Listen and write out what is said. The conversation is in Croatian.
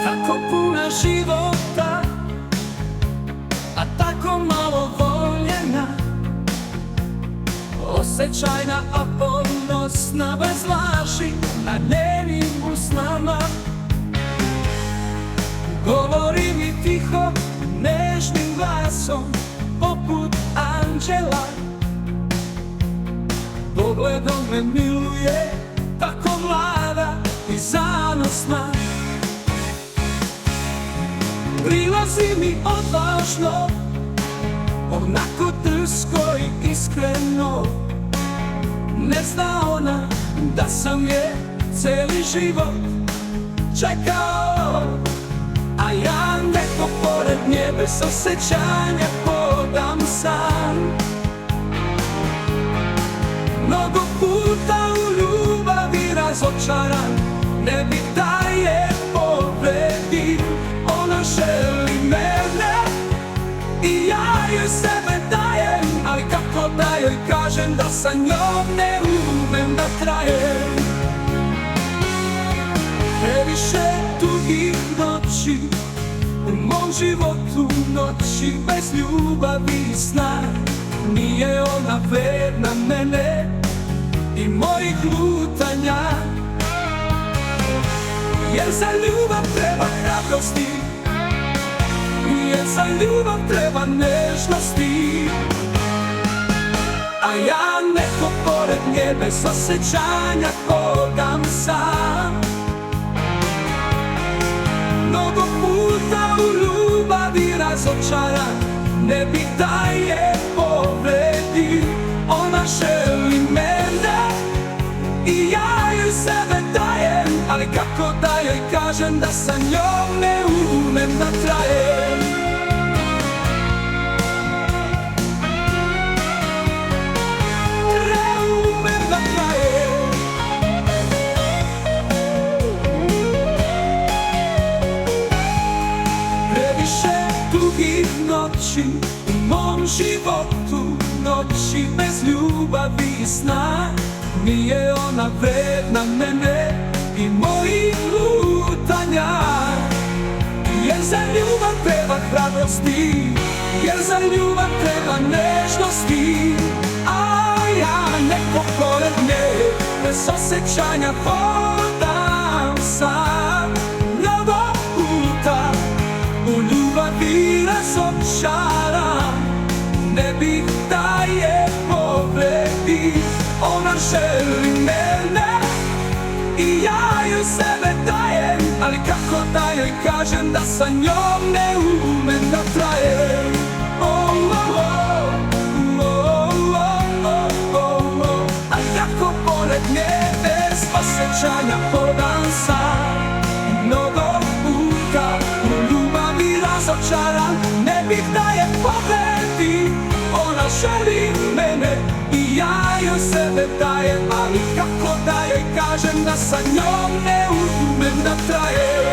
Tako puna života, a tako malo voljena, osjećajna, a ponosna, bez laži na njenim usnama. Govori mi tiho, nežnim glasom, poput anđela. Pogledom me miluje, tako mlada i zanosna. Prilazi mi odvažno, onako drsko i iskreno. Ne zna ona da sam je cijeli život čekao, a ja neko pored nje bez osjećanja hodam sam. Mnogo puta u ljubavi razočaran, ne bi da je povredim. Ona želi mene i ja joj sebe dajem, ali kako da joj kažem da sa njom ne umem da trajem. Previše dugih noći u mom životu, noći bez ljubavi i sna. Nije ona vredna mene i mojih lutanja, jer za ljubav treba hrabrosti, jer za ljubav treba nežnosti. A ja neko pored nje bez osjećanja hodam sam. Mnogo puta u ljubavi razočaran, ne bih da je povredim. Ona želi mene i ja joj sebe dajem, ali kako da joj kažem da sa njom ne umem da trajem. Ne umem da trajem. Previše dugih noći u mom životu, noći bez ljubavi i sna. Nije ona vredna mene i mojih lutanja, jer za ljubav treba hrabrosti, jer za ljubav treba nežnosti. A ja neko pored nje bez osjećanja hodam sam. Mnogo puta u ljubavi razočaran, ne bih da je povredim. Ona želi mene i ja joj sebe dajem, ali kako da joj kažem da sa njom ne umem da trajem. A kako pored nje bez osjećanja hodam sam. Mnogo puta u ljubavi razočaran, ne bih da je povredim. Ona želi mene i ja joj sebe dajem, ali kako da joj kažem da sa njom ne umem da trajem.